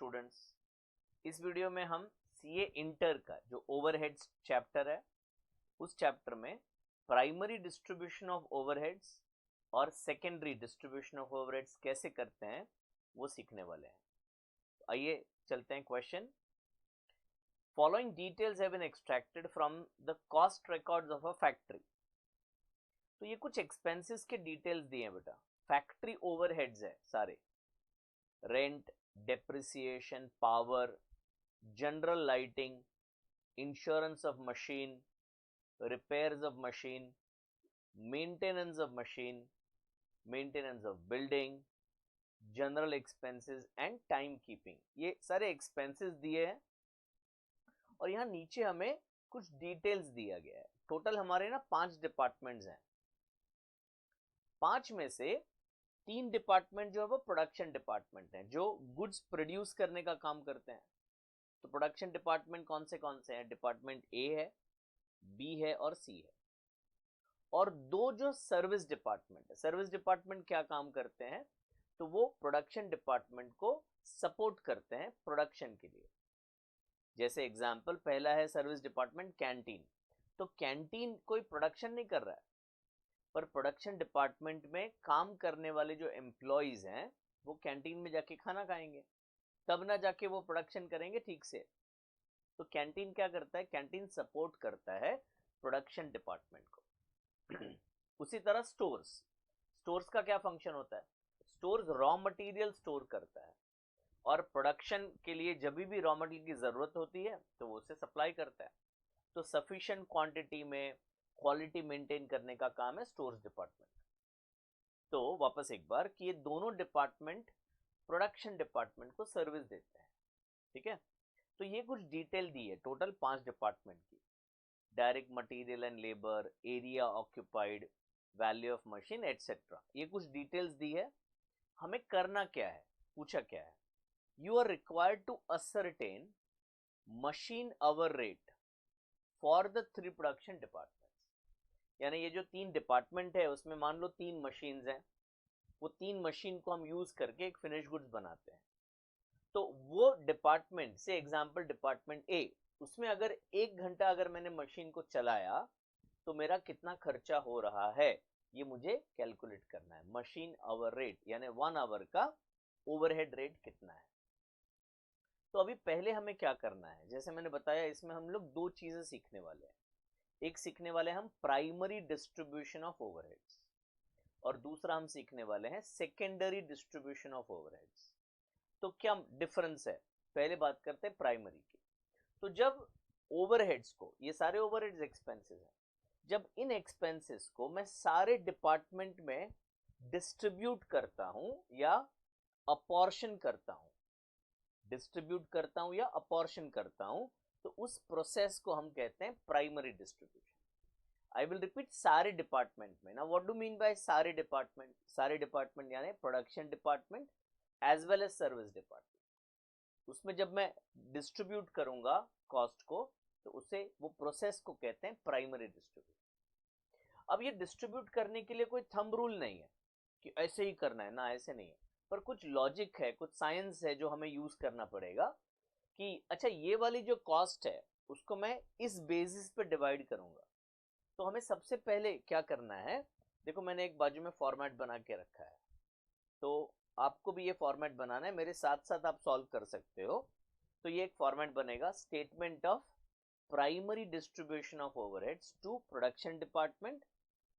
Students, इस video में हम सीए इंटर का जो ओवरहेड्स चैप्टर है उस चैप्टर में प्राइमरी डिस्ट्रीब्यूशन ऑफ ओवरहेड्स और सेकेंडरी डिस्ट्रीब्यूशन ऑफ ओवरहेड्स कैसे करते हैं वो सीखने वाले हैं। तो आइए चलते हैं question. Following details have been extracted from the cost records of a factory. तो ये कुछ एक्सपेंसेस के डिटेल्स दिए हैं बेटा। फैक्ट्री ओवरहेड्स है सारे, rent, depreciation, power, general lighting, insurance of machine, repairs of machine, maintenance of machine, maintenance of building, general expenses and time keeping, ये सारे expenses दिए हैं और यहाँ नीचे हमें कुछ details दिया गया है। टोटल हमारे ना 5 डिपार्टमेंट्स हैं। 5 में से 3 डिपार्टमेंट जो है वो प्रोडक्शन डिपार्टमेंट हैं, जो गुड्स प्रोड्यूस करने का काम करते हैं। तो प्रोडक्शन डिपार्टमेंट कौन से हैं? डिपार्टमेंट ए है, बी है और सी है। और 2 जो सर्विस डिपार्टमेंट है, सर्विस डिपार्टमेंट क्या काम करते हैं? तो वो प्रोडक्शन डिपार्टमेंट को सपोर्ट करते हैं प्रोडक्शन के लिए। जैसे एग्जांपल, पहला है सर्विस डिपार्टमेंट कैंटीन। तो कैंटीन कोई प्रोडक्शन नहीं कर रहा है, पर प्रोडक्शन डिपार्टमेंट में काम करने वाले जो एम्प्लॉइज हैं वो कैंटीन में जाके खाना खाएंगे, तब ना जाके वो प्रोडक्शन करेंगे ठीक से। तो कैंटीन क्या करता है? कैंटीन सपोर्ट करता है प्रोडक्शन डिपार्टमेंट को। उसी तरह स्टोर्स का क्या फंक्शन होता है? स्टोर्स रॉ मटेरियल स्टोर करता है और प्रोडक्शन के लिए जब भी रॉ मटेरियल की जरूरत होती है तो वो उसे सप्लाई करता है। तो सफिशिएंट क्वांटिटी में क्वालिटी मेंटेन करने का काम है स्टोर्स डिपार्टमेंट। तो वापस एक बार कि ये दोनों डिपार्टमेंट प्रोडक्शन डिपार्टमेंट को सर्विस देते हैं, ठीक है। तो ये कुछ डिटेल दी है टोटल 5 डिपार्टमेंट की। Direct material and labour, area occupied, value of machine etcetera, ये कुछ डिटेल्स दी है। हमें करना क्या है? पूछा क्या है? You are required to ascertain machine hour rate for the 3 production departments. यानी ये जो 3 डिपार्टमेंट है उसमें मान लो 3 मशीन्स हैं, वो 3 मशीन को हम यूज करके एक फिनिश गुड्स बनाते हैं। तो वो डिपार्टमेंट से एग्जांपल डिपार्टमेंट ए, उसमें अगर 1 घंटा अगर मैंने मशीन को चलाया तो मेरा कितना खर्चा हो रहा है ये मुझे कैलकुलेट करना है। मशीन आवर रेट यानी 1 आवर का ओवरहेड रेट कितना है। तो अभी पहले हमें क्या करना है? जैसे मैंने बताया इसमें हम लोग 2 चीजें सीखने वाले हैं। एक सीखने वाले हैं हम प्राइमरी डिस्ट्रीब्यूशन ऑफ ओवरहेड्स और दूसरा हम सीखने वाले हैं सेकेंडरी डिस्ट्रीब्यूशन ऑफ ओवरहेड्स। तो क्या डिफरेंस है? पहले बात करते हैं प्राइमरी की। तो जब ओवरहेड्स को, ये सारे ओवरहेड्स एक्सपेंसेस हैं, जब इन एक्सपेंसेस को मैं सारे डिपार्टमेंट में डिस्ट्रीब्यूट करता हूं या अपॉर्शन करता हूं, तो उस प्रोसेस को हम कहते हैं primary distribution. I will repeat, सारे डिपार्टमेंट में। ना व्हाट डू मीन बाय सारे डिपार्टमेंट? सारे डिपार्टमेंट यानी production department as well as service department. उसमें जब मैं डिस्ट्रीब्यूट करूंगा कॉस्ट को तो उसे, वो प्रोसेस को कहते हैं प्राइमरी डिस्ट्रीब्यूशन। अब ये डिस्ट्रीब्यूट करने के लिए कोई थंब रूल नहीं है कि ऐसे ही करना है, ना ऐसे नहीं है, पर कुछ लॉजिक है, कुछ साइंस है जो हमें यूज करना पड़ेगा कि अच्छा ये वाली जो कॉस्ट है उसको मैं इस बेसिस पे डिवाइड करूंगा। तो हमें सबसे पहले क्या करना है? देखो मैंने एक बाजू में फॉर्मेट बना के रखा है, तो आपको भी ये फॉर्मेट बनाना है, मेरे साथ साथ आप सॉल्व कर सकते हो। तो ये एक फॉर्मेट बनेगा, statement of primary distribution of overheads to production department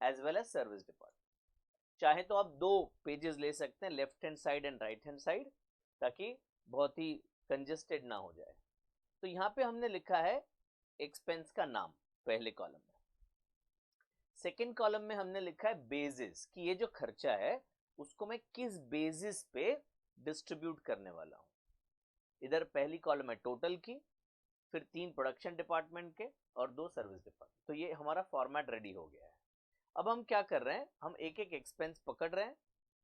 as well as service department. चाहे तो आप 2 पेजेस ले सकते हैं, left hand side and right hand side, ताकि बहुत ही कंजेस्टेड ना हो जाए। तो यहाँ पे हमने लिखा है एक्सपेंस का नाम पहले कॉलम में, सेकेंड कॉलम में हमने लिखा है बेसिस, कि ये जो खर्चा है उसको मैं किस बेसिस पे डिस्ट्रीब्यूट करने वाला हूं। इधर पहली कॉलम है टोटल की, फिर 3 प्रोडक्शन डिपार्टमेंट के और 2 सर्विस डिपार्टमेंट। तो ये हमारा फॉर्मेट रेडी हो गया है। अब हम क्या कर रहे हैं? हम एक एक एक्सपेंस पकड़ रहे हैं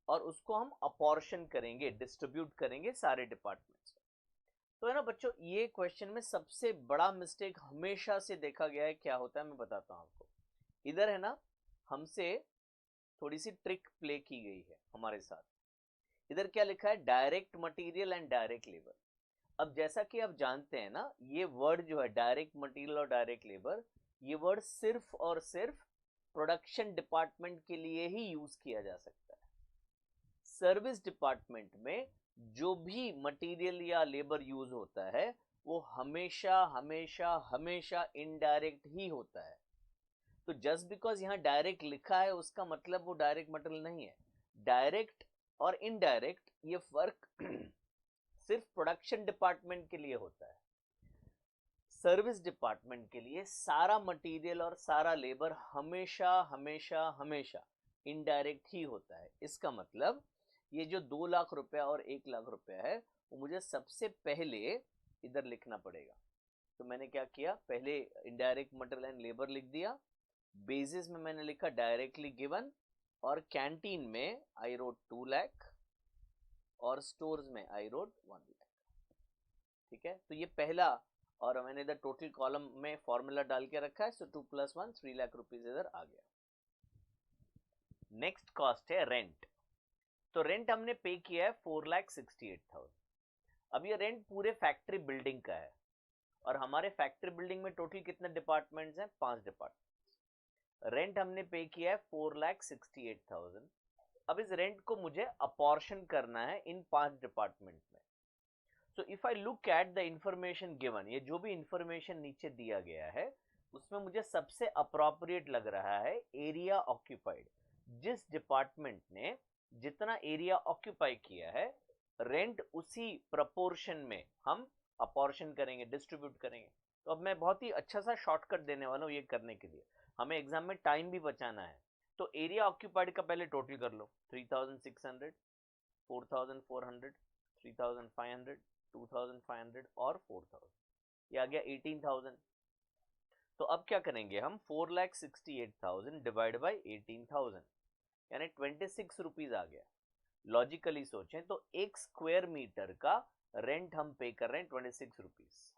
और उसको हम अपॉर्शन करेंगे, डिस्ट्रीब्यूट करेंगे सारे डिपार्टमेंट्स में। तो है ना बच्चों, ये क्वेश्चन में सबसे बड़ा मिस्टेक हमेशा से देखा गया है, क्या होता है मैं बताता हूं आपको। इधर है ना, हमसे थोड़ी सी ट्रिक प्ले की गई है हमारे साथ। इधर क्या लिखा है? Direct material and direct labour. अब जैसा कि आप जानते हैं ना, ये वर्ड जो है डायरेक्ट मटेरियल और डायरेक्ट लेबर, ये वर्ड सिर्फ और सिर्फ प्रोडक्शन डिपार्टमेंट के लिए ही यूज किया जा सकता है। सर्विस डिपार्टमेंट में जो भी मटेरियल या लेबर यूज होता है वो हमेशा हमेशा हमेशा इनडायरेक्ट ही होता है। तो जस्ट बिकॉज यहाँ डायरेक्ट लिखा है उसका मतलब वो डायरेक्ट मटेरियल नहीं है। डायरेक्ट और इनडायरेक्ट ये फर्क सिर्फ प्रोडक्शन डिपार्टमेंट के लिए होता है। सर्विस डिपार्टमेंट के लिए सारा मटेरियल और सारा लेबर हमेशा हमेशा हमेशा इनडायरेक्ट ही होता है। इसका मतलब ये जो 2 लाख रुपया और 1 लाख रुपया है वो मुझे सबसे पहले इधर लिखना पड़ेगा। तो मैंने क्या किया, पहले इनडायरेक्ट मटेरियल एंड लेबर लिख दिया, बेसिस में मैंने लिखा डायरेक्टली गिवन, और कैंटीन में आई रोट 2 लाख और स्टोर्स में आई रोट 1 लाख। ठीक है, तो ये पहला, और मैंने इधर टोटल कॉलम में फॉर्मूला डाल के रखा है, सो 2 + 1 3 लाख रुपीज इधर आ गया। नेक्स्ट कॉस्ट है रेंट। तो रेंट हमने पे किया है 4,68,000। अब ये रेंट पूरे फैक्ट्री बिल्डिंग का है, और हमारे फैक्ट्री बिल्डिंग में टोटल कितने डिपार्टमेंट्स हैं, 5 डिपार्टमेंट्स। रेंट हमने पे किया है 4,68,000। अब इस रेंट को मुझे अपॉर्शन करना है इन 5 डिपार्टमेंट में। So if I look at the information given, ये जो भी इंफॉर्मेशन नीचे दिया गया है उसमें मुझे सबसे अप्रोप्रिएट लग रहा है एरिया ऑक्यूपाइड। जिस डिपार्टमेंट ने जितना एरिया ऑक्यूपाई किया है, रेंट उसी प्रपोर्शन में हम अपॉर्शन करेंगे, डिस्ट्रीब्यूट करेंगे। तो अब मैं बहुत ही अच्छा सा शॉर्टकट देने वाला हूँ ये करने के लिए, हमें एग्जाम में टाइम भी बचाना है। तो एरिया ऑक्यूपाइड का पहले टोटल कर लो, 3,600, 4,400, 3,500, 2,500 और 4,000, ये आ गया 18,000। तो अब क्या करेंगे हम, 4,68,000 डिवाइड बाई 18,000 यानी 26 रुपीज आ गया। लॉजिकली सोचें तो 1 स्क्वायर मीटर का रेंट हम पे कर रहे हैं 26 रुपीज।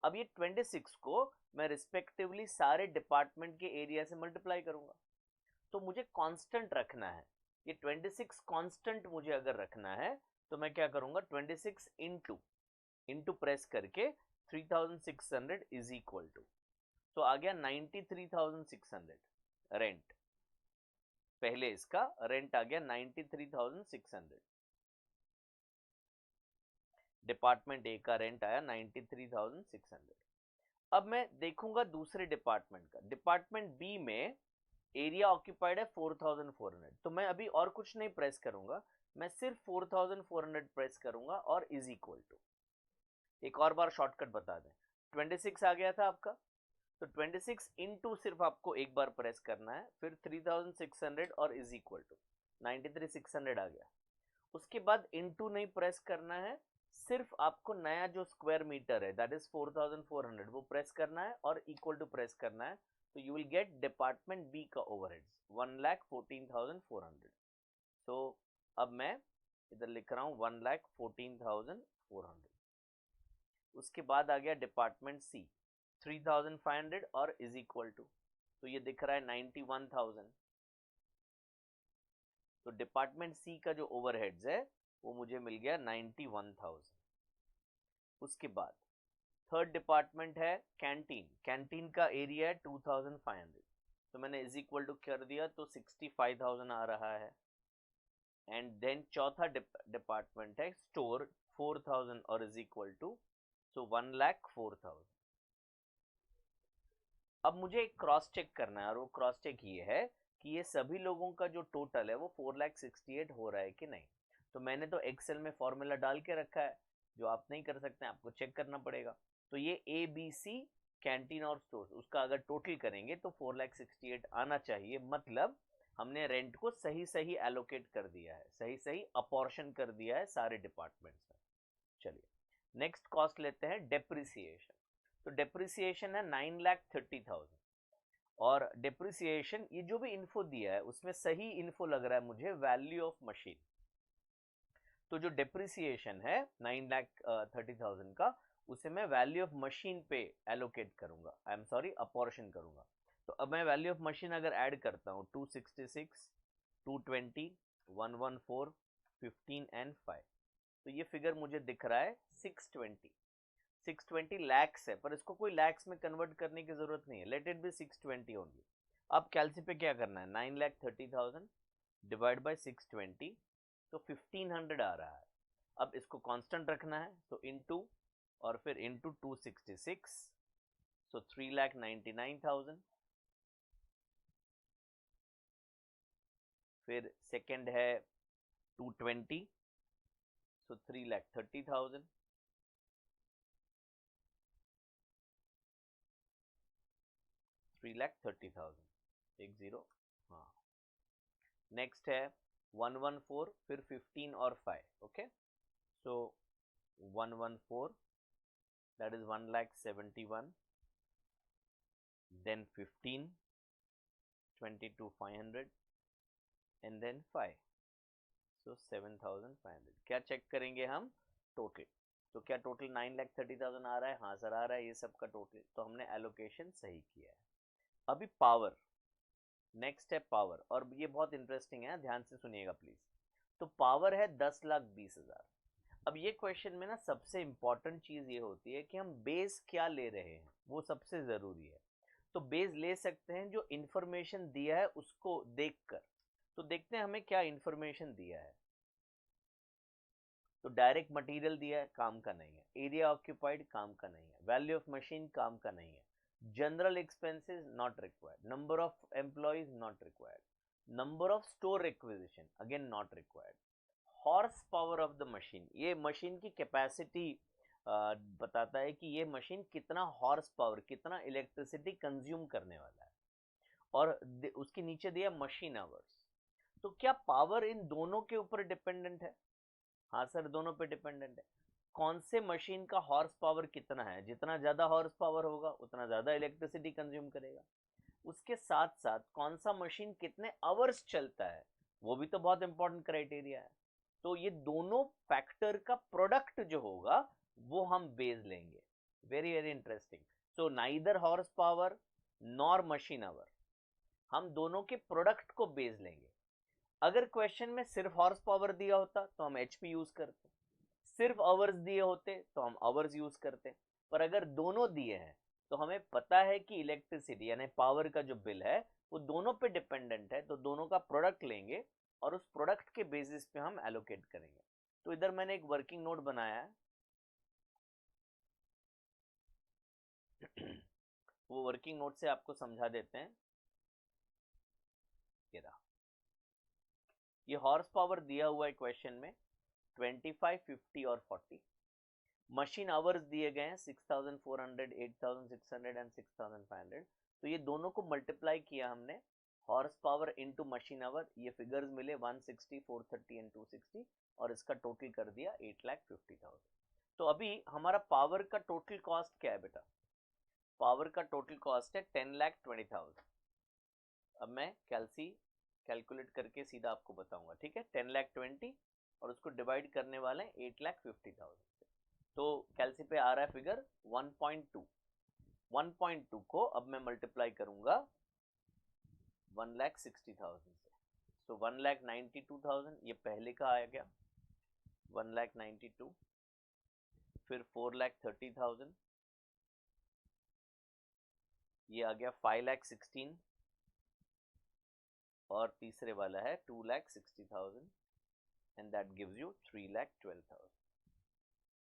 अब ये 26 को मैं रिस्पेक्टिवली सारे डिपार्टमेंट के एरिया से मल्टीप्लाई करूंगा। तो मुझे कांस्टेंट रखना है, ये 26 कांस्टेंट मुझे अगर रखना है तो मैं क्या करूंगा, 26 इंटू प्रेस करके 3,600 इज इक्वल टू, तो आ गया 93,600 रेंट। पहले इसका रेंट आ गया 93,600, डिपार्टमेंट ए का रेंट आया 93,600। अब मैं देखूंगा दूसरे डिपार्टमेंट का, डिपार्टमेंट बी में एरिया ऑक्यूपाइड है 4,400। तो मैं अभी और कुछ नहीं प्रेस करूंगा, मैं सिर्फ 4,400 प्रेस करूंगा और इज इक्वल टू, एक और बार शॉर्टकट बता दें, 26 आ गया था आपका, तो 26 इंटू सिर्फ आपको एक बार प्रेस करना है, फिर 3,600 और इज इक्वल टू 93,600 आ गया। उसके बाद इंटू नहीं प्रेस करना है, सिर्फ आपको नया जो स्क्वायर मीटर है दैट इज 4,400 वो प्रेस करना है और इक्वल टू प्रेस करना है। तो you will get department B का ओवरहेड्स 1,14,400। तो अब मैं इधर लिख रहा हूँ 1,14,400। उसके बाद आ गया डिपार्टमेंट सी 3,500 और इज इक्वल टू, तो ये दिख रहा है 91,000। तो डिपार्टमेंट सी का जो ओवरहेड्स है वो मुझे मिल गया 91,000। उसके बाद थर्ड डिपार्टमेंट है कैंटीन, कैंटीन का एरिया है 2,500, तो मैंने इज इक्वल टू कर दिया तो 65,000 आ रहा है। एंड देन चौथा डिपार्टमेंट है स्टोर 4,000 और इज इक्वल टू, सो 1,04,000। अब मुझे एक क्रॉस चेक करना है, और वो क्रॉस चेक ये है कि ये सभी लोगों का जो टोटल है वो 4,68,000 हो रहा है कि नहीं। तो मैंने तो एक्सेल में फॉर्मूला डाल के रखा है, जो आप नहीं कर सकते, आपको चेक करना पड़ेगा। तो ये ए बी सी कैंटीन और स्टोर, उसका अगर टोटल करेंगे तो 4,68,000 आना चाहिए। मतलब हमने रेंट को सही सही एलोकेट कर दिया है, सही सही अपॉर्शन कर दिया है सारे डिपार्टमेंट्स में। चलिए नेक्स्ट कॉस्ट लेते हैं डेप्रिसिएशन। तो डेप्रिसिएशन है 9,30,000, और डेप्रिसिएशन ये जो भी इन्फो दिया है उसमें सही इन्फो लग रहा है मुझे वैल्यू ऑफ मशीन। तो जो डेप्रिसिएशन है 9,30,000 का, उसे मैं वैल्यू ऑफ मशीन पे एलोकेट करूंगा, आई एम सॉरी अपॉर्शन करूंगा। तो अब मैं वैल्यू ऑफ मशीन अगर ऐड करता हूं 266, 220, 114, 15 एंड 5, तो ये फिगर मुझे दिख रहा है 620 लैक्स है, पर इसको कोई लैक्स में कन्वर्ट करने की जरूरत नहीं है, लेट इट बी 620 ओनली। अब कैलसी पे क्या करना है, 9,30,000 डिवाइड बाय 620, तो 1500 आ रहा है। अब इसको कांस्टेंट रखना है, तो इनटू और फिर इनटू 266, सो 3,99,000। फिर सेकंड है 220, सो 3,30,000। एक जीरो, हाँ। नेक्स्ट है 114, फिर 15 और 5, okay. So 114, that is 1,71,000, then 15, 22,500 and then 5, so 7,500। क्या चेक करेंगे हम, टोटल। तो क्या टोटल 9,30,000 आ रहा है, हाँ सर आ रहा है, ये सब का टोटल, तो हमने एलोकेशन सही किया है। अभी पावर, नेक्स्ट है पावर, और ये बहुत इंटरेस्टिंग है, ध्यान से सुनिएगा प्लीज। तो पावर है 10,20,000। अब ये क्वेश्चन में ना सबसे इंपॉर्टेंट चीज ये होती है कि हम बेस क्या ले रहे हैं, वो सबसे जरूरी है। तो बेस ले सकते हैं जो इंफॉर्मेशन दिया है उसको देखकर। तो देखते हैं हमें क्या इंफॉर्मेशन दिया है। तो डायरेक्ट मटेरियल दिया है, काम का नहीं है। एरिया ऑक्यूपाइड, काम का नहीं है। वैल्यू ऑफ मशीन, काम का नहीं है। General expenses not required. Number of employees not required. Number of store requisition again not required. Horse power of the machine, ये मशीन की कैपेसिटी बताता है कि ये मशीन कितना हॉर्स पावर, कितना इलेक्ट्रिसिटी कंज्यूम करने वाला है। और उसके नीचे दिया मशीन आवर्स। तो क्या पावर इन दोनों के ऊपर डिपेंडेंट है, हाँ सर दोनों पे डिपेंडेंट है। कौन से मशीन का हॉर्स पावर कितना है, जितना ज्यादा हॉर्स पावर होगा उतना ज्यादा इलेक्ट्रिसिटी कंज्यूम करेगा। उसके साथ साथ कौन सा मशीन कितने आवर्स चलता है, वो भी तो बहुत इंपॉर्टेंट क्राइटेरिया है। तो ये दोनों फैक्टर का प्रोडक्ट जो होगा वो हम बेस लेंगे। Very very interesting. So neither horse power nor machine our, हम दोनों के प्रोडक्ट को बेस लेंगे। अगर क्वेश्चन में सिर्फ हॉर्स पावर दिया होता तो हम एचपी यूज करते, सिर्फ आवर्स दिए होते तो हम आवर्स यूज करते। पर अगर दोनों दिए हैं तो हमें पता है कि इलेक्ट्रिसिटी यानी पावर का जो बिल है वो दोनों पे डिपेंडेंट है, तो दोनों का प्रोडक्ट लेंगे और उस प्रोडक्ट के बेसिस पे हम एलोकेट करेंगे। तो इधर मैंने एक वर्किंग नोट बनाया है वो वर्किंग नोट से आपको समझा देते हैं। ये रहा, ये हॉर्स पावर दिया हुआ है क्वेश्चन में 25, 50 और 40। मशीन आवर्स दिए गए हैं 6,400, 8,600 एंड 6,500। तो ये दोनों को मल्टीप्लाई किया हमने, horse power into machine our, ये फिगर्स मिले 160, 430 एंड 260, और इसका टोटल कर दिया 8,50,000। तो अभी हमारा पावर का टोटल कॉस्ट क्या है बेटा, पावर का टोटल कॉस्ट है 10,20,000। अब मैं कैलकुलेट करके सीधा आपको बताऊंगा, ठीक है। 10,20,000 और उसको डिवाइड करने वाले हैं 8,50,000 से। तो कैलसी पे आ रहा है फिगर 1.2। 1.2 को अब मैं मल्टीप्लाई करूंगा 1,60,000 से, तो 1,92,000 ये पहले का आ गया 1,92,000, फिर 4,30,000 ये आ गया 5,16,000, और तीसरे वाला है 2,60,000 एंड दैट गिव्स यू 3,12,000।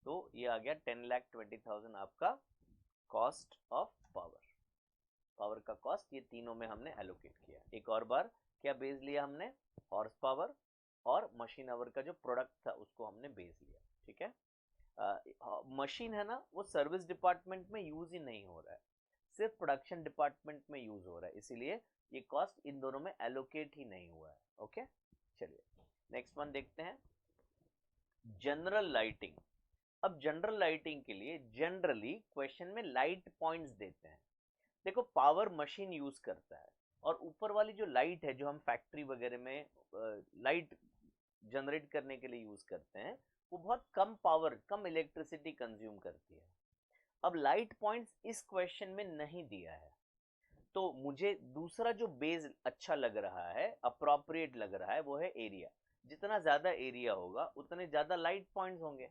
तो ये आ गया 10,20,000 आपका कॉस्ट ऑफ पावर। पावर का कॉस्ट ये तीनों में हमने एलोकेट किया। एक और बार क्या बेस लिया हमने, हॉर्स पावर और मशीन आवर का जो प्रोडक्ट था उसको हमने बेस लिया, ठीक है। मशीन है ना वो सर्विस डिपार्टमेंट में यूज ही नहीं हो रहा है, सिर्फ प्रोडक्शन डिपार्टमेंट में यूज हो रहा है, इसीलिए ये कॉस्ट इन दोनों में एलोकेट ही नहीं हुआ है। ओके चलिए नेक्स्ट वन देखते हैं, जनरल लाइटिंग। अब जनरल लाइटिंग के लिए जनरली क्वेश्चन में लाइट पॉइंट्स देते हैं। देखो पावर मशीन यूज करता है, और ऊपर वाली जो लाइट है जो हम फैक्ट्री वगैरह में लाइट जनरेट करने के लिए यूज करते हैं वो बहुत कम पावर, कम इलेक्ट्रिसिटी कंज्यूम करती है। अब लाइट पॉइंट्स इस क्वेश्चन में नहीं दिया है, तो मुझे दूसरा जो बेस अच्छा लग रहा है, अप्रोप्रिएट लग रहा है, वो है एरिया। जितना ज्यादा एरिया होगा उतने ज्यादा लाइट पॉइंट्स होंगे।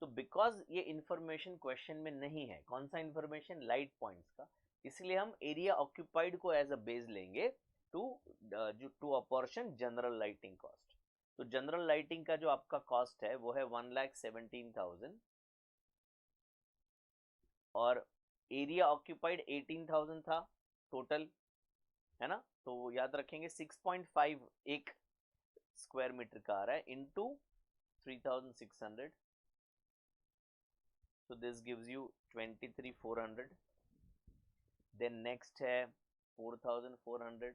तो बिकॉज ये इंफॉर्मेशन क्वेश्चन में नहीं है, कौन सा इंफॉर्मेशन, लाइट पॉइंट्स का, इसलिए हम एरिया ऑक्यूपाइड को एज अ बेस लेंगे to apportion general lighting cost. तो जनरल लाइटिंग का जो आपका कॉस्ट है वो है 1,17,000 और एरिया ऑक्यूपाइड 18,000 था टोटल, है ना। तो याद रखेंगे 6.5 एक स्क्वायर मीटर का आ रहा है into 3,600, so this gives you 23,400. then next है 4,400,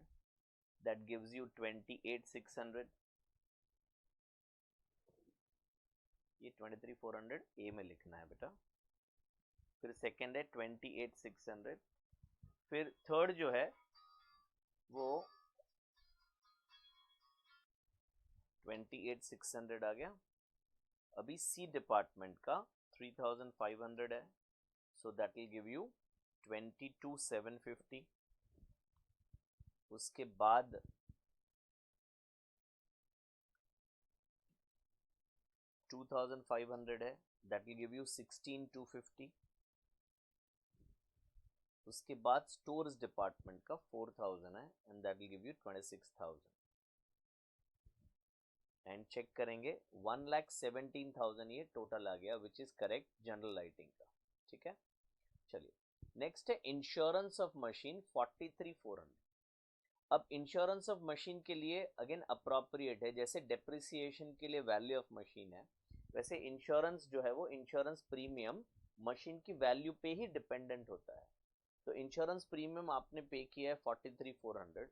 that gives you 28,600, ये 23,400 ए में लिखना है बेटा। फिर सेकेंड है 28,600, फिर थर्ड जो है वो 28,600 आ गया। अभी सी डिपार्टमेंट का 3,500 है, so that will give you 22,750। उसके बाद 2,500 है, दैट विल गिव यू 16,250। उसके बाद स्टोर्स डिपार्टमेंट का 4,000 है and that will give you 26,000। And check करेंगे 1,17,000 ये टोटल आ गया, which is correct general lighting का। ठीक है, चलिए नेक्स्ट है इंश्योरेंस ऑफ मशीन 43,400। अब इंश्योरेंस ऑफ मशीन के लिए अगेन अप्रोप्रिएट है, जैसे डेप्रिसिएशन के लिए वैल्यू ऑफ मशीन है, वैसे इंश्योरेंस जो है वो इंश्योरेंस प्रीमियम मशीन की वैल्यू पे ही डिपेंडेंट होता है। तो इंश्योरेंस प्रीमियम आपने पे किया है 43,400।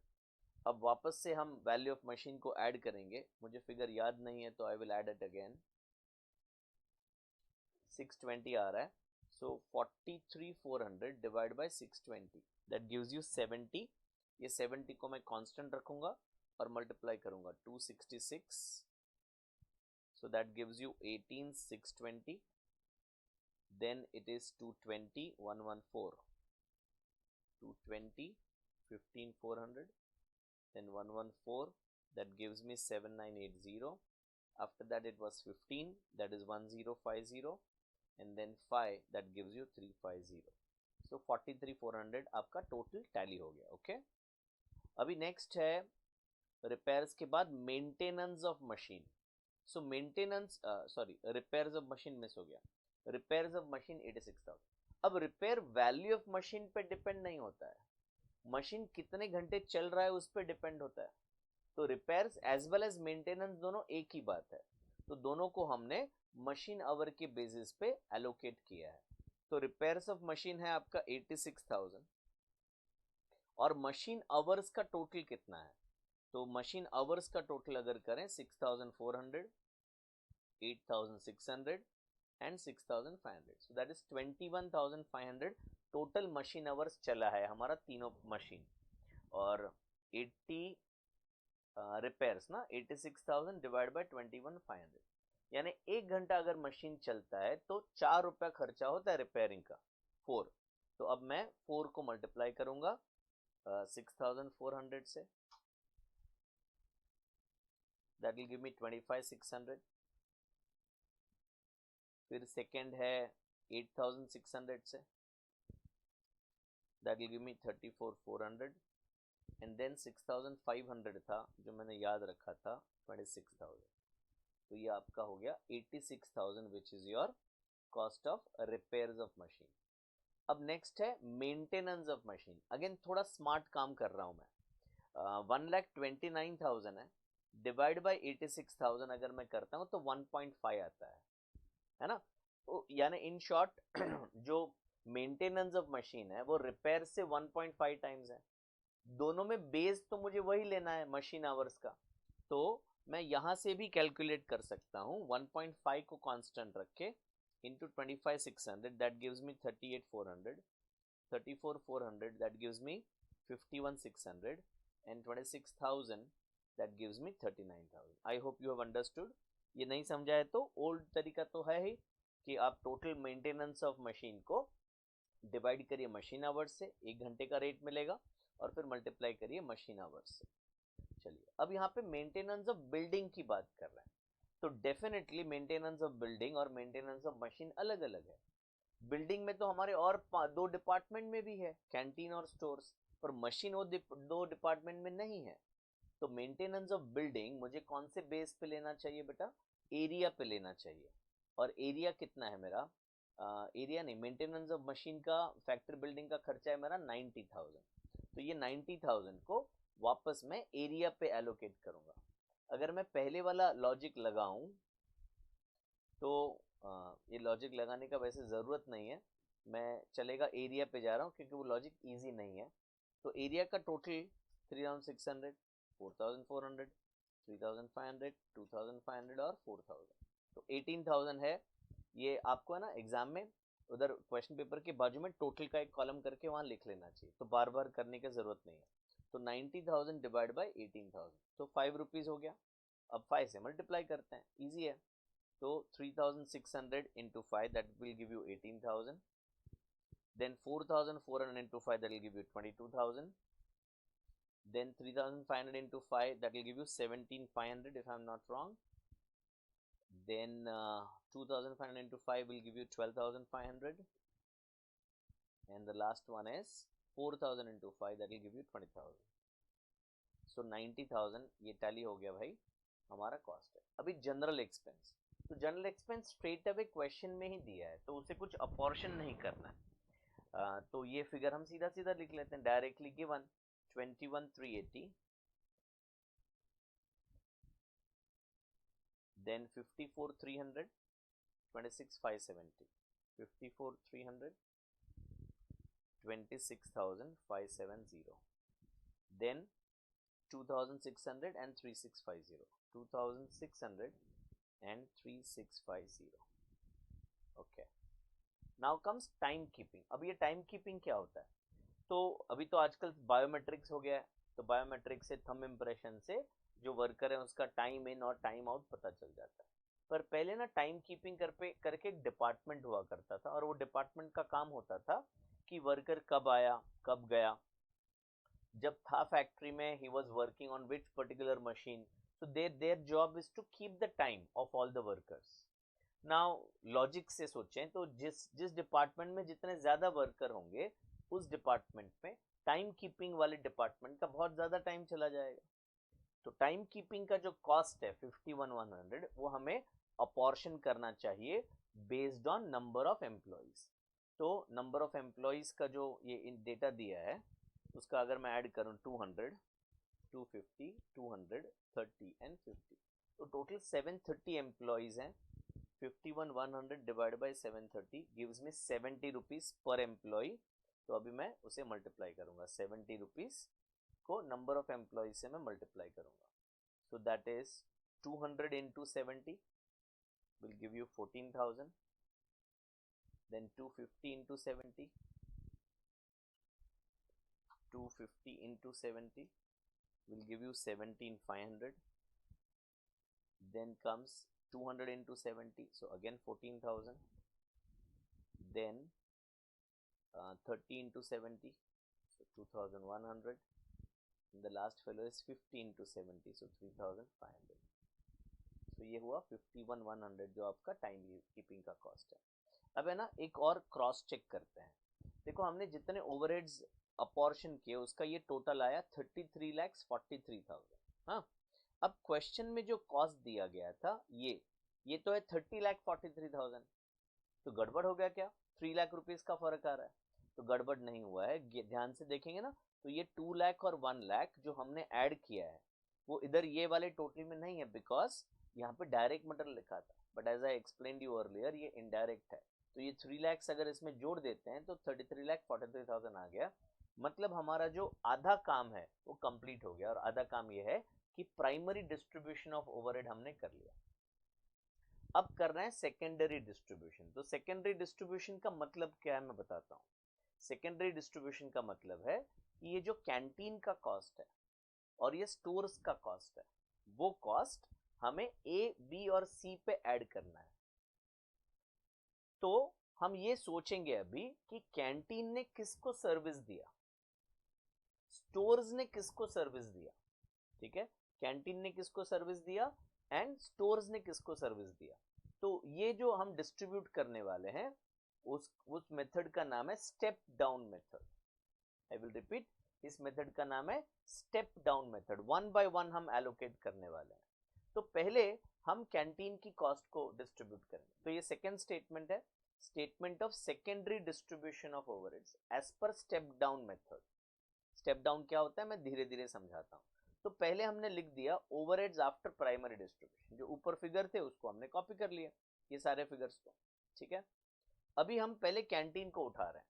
अब वापस से हम वैल्यू ऑफ मशीन को ऐड करेंगे, मुझे फिगर याद नहीं है तो I will add it again. 620 आ रहा है, सो 43,400 divide by 620 that gives you 70। ये 70 को मैं कांस्टेंट रखूंगा और मल्टीप्लाई करूंगा 266, so that gives you 18,620, then it is 220, 114, 220, 15,400, then 114, that gives me 7,980. After that it was 15, that is 1050, and then 5, that gives you 350. so 43,400 आपका total tally हो गया। Okay, अभी नेक्स्ट है रिपेयर्स के बाद maintenance of machine. So maintenance repairs of machine miss हो गया, repairs of machine 86,000। अब रिपेयर वैल्यू ऑफ मशीन पे डिपेंड नहीं होता है, मशीन कितने घंटे चल रहा है उस पर डिपेंड होता है। तो repairs as well as maintenance दोनों एक ही बात है, तो दोनों को हमने मशीन आवर के बेसिस पे एलोकेट किया है। तो रिपेयर्स ऑफ मशीन है आपका 86,000 और मशीन आवर्स का टोटल कितना है, तो मशीन आवर्स का टोटल अगर करें 6,400, 8,600 and 6,500, so that is 21,500 total machine hours चला है हमारा तीनों मशीन। और 80 रिपेयर्स ना, 86,000 डिवाइड बाय 21,500, यानी 1 घंटा अगर मशीन चलता है तो 4 रुपया खर्चा होता है रिपेयरिंग का, 4। तो अब मैं 4 को मल्टीप्लाई करूंगा 6,400 से, that will give me 25,600। फिर सेकेंड है 8,600 से, that will give me 34,400, and then 6,500 था जो मैंने याद रखा था 26,000। तो ये आपका हो गया 86,000 which is your cost of repairs of machine। अब नेक्स्ट है मेंटेनेंस ऑफ मशीन। अगेन थोड़ा स्मार्ट काम कर रहा हूं मैं, 1,29,000 है, डिवाइड बाय 86,000 अगर मैं करता हूं तो 1.5 आता है ना। तो यानी इन शॉर्ट जो मेंटेनेंस ऑफ मशीन है वो रिपेयर से 1.5 टाइम्स है। दोनों में बेस तो मुझे वही लेना है मशीन आवर्स का, तो मैं यहां से भी कैलकुलेट कर सकता हूं 1.5 को कांस्टेंट रख के into 25,600, that gives me 38,400, 34,400, that gives me 51,600, and 26,000, that gives me 39,000। I hope you have understood। ये नहीं समझा है तो ओल्ड तरीका तो है ही कि आप टोटल मेंटेनेंस ऑफ मशीन को डिवाइड करिए मशीन आवर्स से, 1 घंटे का रेट मिलेगा, और फिर मल्टीप्लाई करिए मशीन आवर्स से। चलिए अब यहाँ पे मेंटेनेंस ऑफ बिल्डिंग की बात कर रहे हैं, तो डेफिनेटली मेंटेनेंस ऑफ बिल्डिंग और मेंटेनेंस ऑफ मशीन अलग अलग है। बिल्डिंग में तो हमारे और दो डिपार्टमेंट में भी है, कैंटीन और स्टोर्स, पर मशीन वो दो डिपार्टमेंट में नहीं है। तो मेंटेनेंस ऑफ बिल्डिंग मुझे कौन से बेस पे लेना चाहिए बेटा, एरिया पे लेना चाहिए। और एरिया कितना है मेरा, एरिया नहीं, मेंटेनेंस ऑफ मशीन का फैक्ट्री बिल्डिंग का खर्चा है मेरा 90,000, तो ये 90,000 को वापस मैं एरिया पे एलोकेट करूंगा। अगर मैं पहले वाला लॉजिक लगाऊं तो ये लॉजिक लगाने का वैसे ज़रूरत नहीं है, मैं चलेगा एरिया पे जा रहा हूँ क्योंकि वो लॉजिक इजी नहीं है। तो एरिया का टोटल 3600, 4400, 3500, 2500 और 4000, तो 18,000 है। ये आपको है ना एग्जाम में उधर क्वेश्चन पेपर के बाजू में टोटल का एक कॉलम करके वहाँ लिख लेना चाहिए, तो बार बार करने की ज़रूरत नहीं है। तो 90,000 डिवाइड बाई 18,000, तो 5 रुपीज़ हो गया। अब 5 से मल्टीप्लाई करते हैं, ईजी है। तो 3600 into 5 that will give you 18,000, then 4,400 into 5 that will give you 22,000, then 3,500 into 5 that will give you 17,500 if I'm not wrong, then 2,500 into 5 will give you 12,500, and the last one is 4,000 into 5 that will give you 20,000. So 90,000 ये tally हो गया भाई हमारा cost है। अभी general expense, तो general expense straight away question में ही दिया है, तो उसे कुछ अपॉर्शन नहीं करना है। तो ये फिगर हम सीधा सीधा लिख लेते हैं, directly given 21,380, then 54,300, 26,570, 54,300, 26,570, then 2,600 and 3,650, 2,600 and 3,650. Okay, now comes time keeping. अब ये टाइम कीपिंग क्या होता है, तो अभी तो आजकल बायोमेट्रिक्स हो गया है, तो बायोमेट्रिक्स से थंब इम्प्रेशन से जो वर्कर है उसका टाइम इन और टाइम आउट पता चल जाता है। पर पहले ना टाइम कीपिंग करके एक डिपार्टमेंट हुआ करता था, और वो डिपार्टमेंट का काम होता था कि वर्कर कब आया कब गया, जब था फैक्ट्री में he was working on which particular machine, so their job is to keep the time of all the workers. Now logic से सोचें तो जिस डिपार्टमेंट में जितने ज्यादा वर्कर होंगे उस डिपार्टमेंट में टाइम कीपिंग वाले डिपार्टमेंट का बहुत ज्यादा टाइम चला जाएगा। तो टाइम कीपिंग का जो कॉस्ट है 51,100 वो हमें अपॉर्शन करना चाहिए based on number of employees. तो नंबर ऑफ एम्प्लॉइज का जो ये डेटा दिया है उसका अगर मैं ऐड करूं 200, 250, 200, 30 and 50, तो टोटल 730 एम्प्लॉइज हैं। 51,100 divide by 730 gives me 70 rupees per employee. तो अभी मैं उसे मल्टीप्लाई करूंगा, 70 रुपीज को नंबर ऑफ एम्प्लॉइज से मैं मल्टीप्लाई करूंगा, so that is 200 into 70 will give you 14,000, then 250 into 70, 250 into 70 will give you 17,500, then comes 200 into 70, so again 14,000, then 30 into 70, so 2,100, and the last fellow is 50 into 70, so 3,500. तो ये हुआ 51,100 जो आपका time keeping का cost है। अब है ना एक और क्रॉस चेक करते हैं, देखो हमने जितने ओवरहेड्स अपॉर्शन किए उसका ये टोटल आया 33,43,000। हाँ, अब क्वेश्चन में जो कॉस्ट दिया गया था ये तो है 30,43,000, तो गड़बड़ हो गया क्या, 3 लाख रुपीज का फर्क आ रहा है। तो गड़बड़ नहीं हुआ है, ध्यान से देखेंगे ना तो ये 2 लाख और 1 लाख जो हमने ऐड किया है वो इधर ये वाले टोटल में नहीं है, बिकॉज यहाँ पे डायरेक्ट मटेरियल लिखा था, but as I explained you earlier ये इनडायरेक्ट है। तो ये 3 लाख अगर इसमें जोड़ देते हैं तो 33,43,000 आ गया। मतलब हमारा जो आधा काम है वो कंप्लीट हो गया, और आधा काम ये है कि प्राइमरी डिस्ट्रीब्यूशन ऑफ ओवरहेड हमने कर लिया। अब कर रहे हैं सेकेंडरी डिस्ट्रीब्यूशन। तो सेकेंडरी डिस्ट्रीब्यूशन का मतलब क्या है मैं बताता हूँ। सेकेंडरी डिस्ट्रीब्यूशन का मतलब है कि ये जो कैंटीन का कॉस्ट है और ये स्टोर्स का कॉस्ट है वो कॉस्ट हमें ए, बी और सी पे ऐड करना है। तो हम ये सोचेंगे अभी कि कैंटीन ने किसको सर्विस दिया, स्टोर्स ने किसको सर्विस दिया। ठीक है, कैंटीन ने किसको सर्विस दिया एंड स्टोर्स ने किसको सर्विस दिया। तो ये जो हम डिस्ट्रीब्यूट करने वाले हैं उस मेथड का नाम है step down method. I will repeat, इस मेथड का नाम है step down method. One by one हम एलोकेट करने वाले हैं। तो पहले हम कैंटीन की कॉस्ट को डिस्ट्रीब्यूट करेंगे। तो ये सेकेंड स्टेटमेंट है, statement of secondary distribution of overheads as per step down method. Step down क्या होता है मैं धीरे धीरे समझाता हूँ। तो पहले हमने लिख दिया ओवरहेड्स आफ्टर प्राइमरी डिस्ट्रीब्यूशन, जो ऊपर फिगर थे उसको हमने कॉपी कर लिया, ये सारे फिगर्स को, ठीक है। अभी हम पहले कैंटीन को उठा रहे हैं।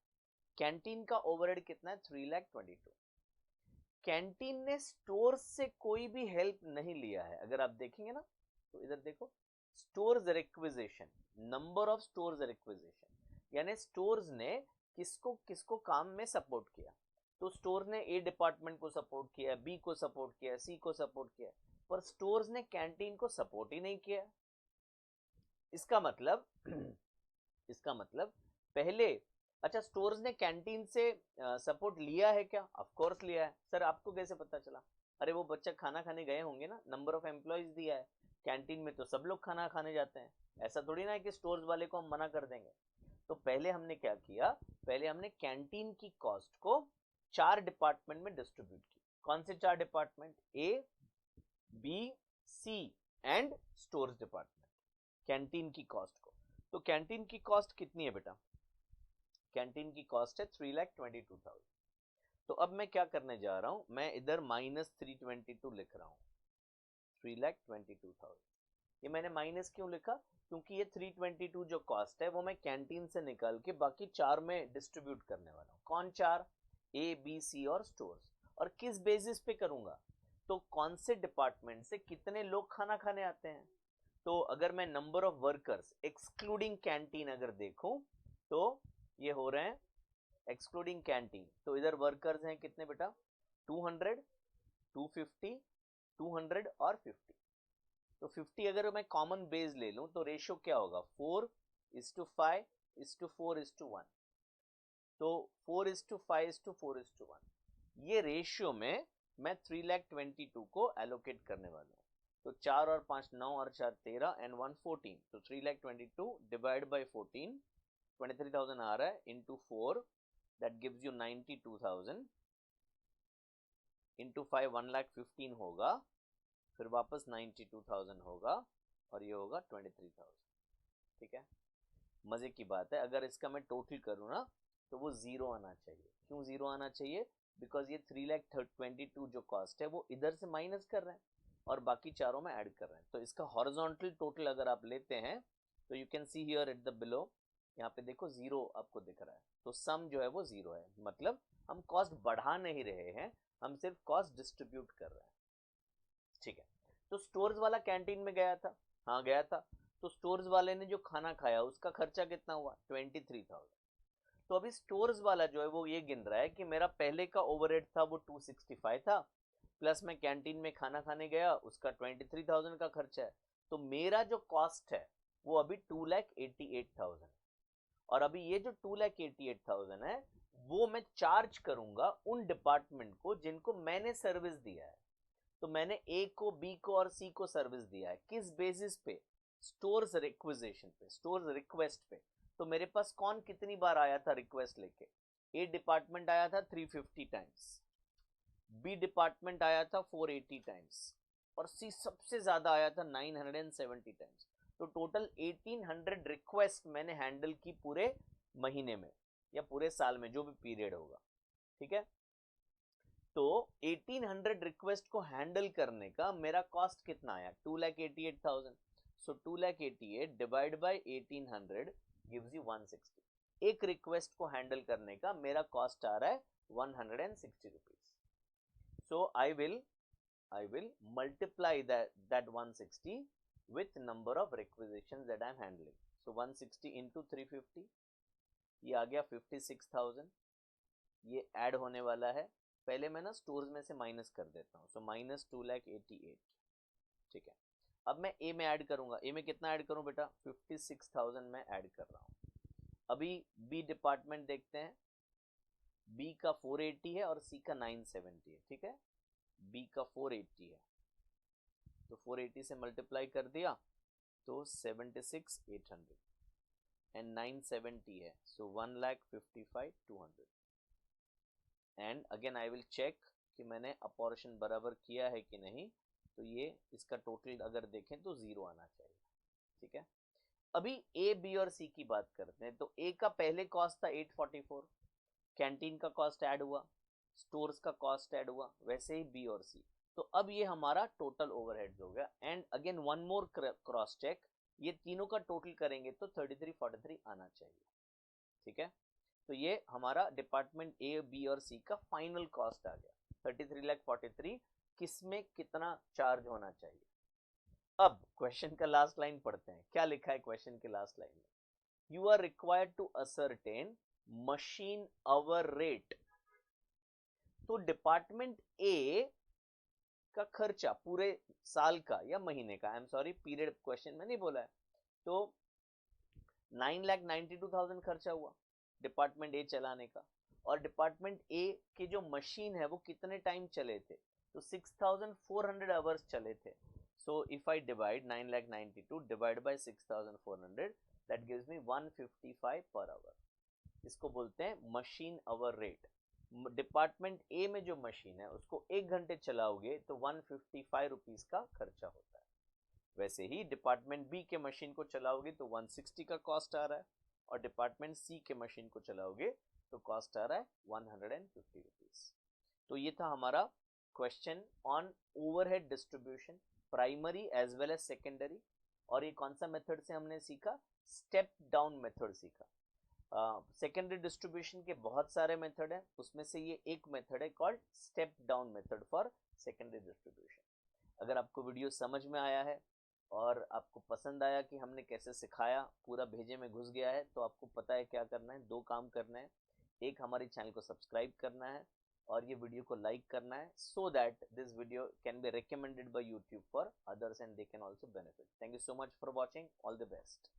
कैंटीन का ओवरहेड कितना है 3,22,000। कैंटीन ने स्टोर से कोई भी हेल्प नहीं लिया है। अगर आप देखेंगे ना तो इधर देखो, stores requisition, number of stores requisition, यानी स्टोर्स ने किसको किसको काम में सपोर्ट किया। तो स्टोर ने ए डिपार्टमेंट को सपोर्ट किया, बी को सपोर्ट किया, सी को सपोर्ट किया, पर स्टोर्स ने कैंटीन को सपोर्ट ही नहीं किया। इसका मतलब इसका मतलब पहले, अच्छा स्टोर्स ने कैंटीन से सपोर्ट लिया है क्या? ऑफ कोर्स लिया है। सर आपको कैसे पता चला? अरे वो बच्चा खाना खाने गए होंगे ना, नंबर ऑफ एम्प्लॉयज दिया है। कैंटीन में तो सब लोग खाना खाने जाते हैं, ऐसा थोड़ी ना है कि स्टोर्स वाले को हम मना कर देंगे। तो पहले हमने क्या किया, पहले हमने कैंटीन की कॉस्ट को 4 डिपार्टमेंट में डिस्ट्रीब्यूट की। कौन से 4 department? A, B, C and stores department, canteen की कॉस्ट को। तो कैंटीन की कॉस्ट कितनी है बेटा? कैंटीन की कॉस्ट है 3,22,000। तो अब मैं क्या करने जा रहा हूं, मैं इधर -322 लिख रहा हूं, 3,22,000। ये मैंने माइनस क्यों लिखा? क्योंकि ये 322 जो कॉस्ट है वो मैं कैंटीन से निकाल के बाकी 4 में डिस्ट्रीब्यूट करने वाला हूँ। कौन 4? ए, बी, सी और स्टोर्स। और किस बेसिस पे करूंगा? तो कौन से डिपार्टमेंट से कितने लोग खाना खाने आते हैं। तो अगर मैं number of workers excluding canteen अगर देखूं तो ये हो रहे हैं एक्सक्लूडिंग कैंटीन। तो इधर वर्कर्स हैं कितने बेटा? 200, 250, 200 और 50। तो 50 अगर मैं कॉमन बेस ले लूं तो रेशियो क्या होगा? 4:5:4:1। तो 4:5:4:1 ये रेशियो में मैं 3,22,000 को एलोकेट करने वाला हूं। तो 4 और 5 9 और 4 13 एंड 1 14। तो 3,22,000 डिवाइड बाय 14, 23,000 आ रहा है, into 4 that gives you 92,000, into 5 1,15,000 होगा, फिर वापस 92,000 होगा और ये होगा 23,000। ठीक है, मजे की बात है। अगर इसका मैं टोटल करूँ ना तो वो 0 आना चाहिए। क्यों 0 आना चाहिए? बिकॉज ये 3,22,000 जो कॉस्ट है वो इधर से माइनस कर रहे हैं और बाकी चारों में ऐड कर रहे हैं। तो इसका हॉरिजॉन्टल टोटल अगर आप लेते हैं तो you can see here at the below, यहाँ पे देखो 0 आपको दिख रहा है। तो सम जो है वो 0 है, मतलब हम कॉस्ट बढ़ा नहीं रहे हैं, हम सिर्फ कॉस्ट डिस्ट्रीब्यूट कर रहे हैं। ठीक है, तो स्टोर्स वाला कैंटीन में गया था, हाँ गया था। तो स्टोर्स वाले ने जो खाना खाया उसका खर्चा कितना हुआ? 23,000। तो अभी स्टोर्स वाला जो है वो ये गिन रहा है कि मेरा पहले का ओवरहेड था वो 265 था, प्लस मैं कैंटीन में खाना खाने गया उसका 23,000 का खर्चा है। तो मेरा जो कॉस्ट है वो अभी 2,88,000 है। और अभी ये जो 2,88,000 है वो मैं चार्ज करूंगा उन डिपार्टमेंट को जिनको मैंने सर्विस दिया है। तो मैंने ए को, बी को और सी को सर्विस दिया है। किस बेसिस पे? स्टोर्स रिक्विजिशन पे, स्टोर्स रिक्वेस्ट पे। तो मेरे पास कौन कितनी बार आया था रिक्वेस्ट लेके? ए डिपार्टमेंट आया था 350 टाइम्स, बी डिपार्टमेंट आया था 480 टाइम्स और सी सबसे ज्यादा आया था 970 टाइम्स। तो टोटल 1800 रिक्वेस्ट मैंने हैंडल की पूरे महीने में या पूरे साल में, जो भी पीरियड होगा। ठीक है, तो 1800 रिक्वेस्ट को हैंडल करने का मेरा कॉस्ट कितना आया? 2,88,000। सो 2,88,000 डिवाइड बाय 1800 गिव्स यू 160। एक रिक्वेस्ट को हैंडल करने का मेरा कॉस्ट आ रहा है 160 rupees. So I will multiply that 160 with number of requisitions that I am handling. So 160 into 350, ये आ गया 56,000। ये ऐड होने वाला है, पहले मैं ना स्टोर्स में से माइनस कर देता हूँ। So minus 2,88,000। ठीक है, अब मैं ए में ऐड करूंगा। ए में कितना ऐड करूं बेटा? 56,000 में ऐड कर रहा हूं। अभी बी डिपार्टमेंट देखते हैं। बी का 480 है और सी का 970 है। ठीक है, बी का 480 है, तो 480 से मल्टीप्लाई कर दिया तो 76,800 एंड 970 है, so 1,55,200 and again I will check कि मैंने अपॉर्शन बराबर किया है कि नहीं, तो ये इसका टोटल अगर देखें तो 0 आना चाहिए। ठीक है, अभी ए बी और सी की बात करते हैं। तो ए का पहले कॉस्ट था 844, कैंटीन का कॉस्ट ऐड हुआ, स्टोर्स का कॉस्ट ऐड हुआ, वैसे ही बी और सी। तो अब ये हमारा टोटल ओवरहेड्स हो गया। And again one more cross check, ये तीनों का टोटल करेंगे तो 3343 आना चाहिए। ठीक है, तो ये हमारा डिपार्टमेंट ए बी और सी का फाइनल कॉस्ट आ गया 33,43,000। किसमें कितना चार्ज होना चाहिए। अब क्वेश्चन का लास्ट लाइन पढ़ते हैं, क्या लिखा है क्वेश्चन के लास्ट लाइन में, you are required to ascertain machine hour rate. तो डिपार्टमेंट ए का खर्चा पूरे साल का या महीने का, I am sorry period question में नहीं बोला है, तो 9,92,000 खर्चा हुआ डिपार्टमेंट ए चलाने का, और डिपार्टमेंट ए की जो मशीन है वो कितने टाइम चले थे, तो 6,400 आवर्स चले थे। So if I divide 9,92,000 divided by 6,400, that gives me 155 per hour. इसको बोलते हैं machine hour rate. Department A में जो मशीन है उसको 1 घंटे चलाओगे तो 155 रुपीज का खर्चा होता है। वैसे ही डिपार्टमेंट बी के मशीन को चलाओगे तो 160 का कॉस्ट आ रहा है, और डिपार्टमेंट सी के मशीन को चलाओगे तो कॉस्ट आ रहा है 150 रुपीज। तो ये था हमारा question on overhead distribution, primary as well as secondary. और ये कौन सा मेथड से हमने सीखा, स्टेप डाउन मेथड सीखा। सेकेंडरी डिस्ट्रीब्यूशन के बहुत सारे मेथड हैं, उसमें से ये एक मेथड है called step down method for secondary distribution. अगर आपको वीडियो समझ में आया है और आपको पसंद आया कि हमने कैसे सिखाया, पूरा भेजे में घुस गया है, तो आपको पता है क्या करना है, 2 काम करना है। एक, हमारे चैनल को सब्सक्राइब करना है और ये वीडियो को लाइक करना है, so that this video can be recommended by YouTube for others and they can also benefit. Thank you so much for watching. All the best.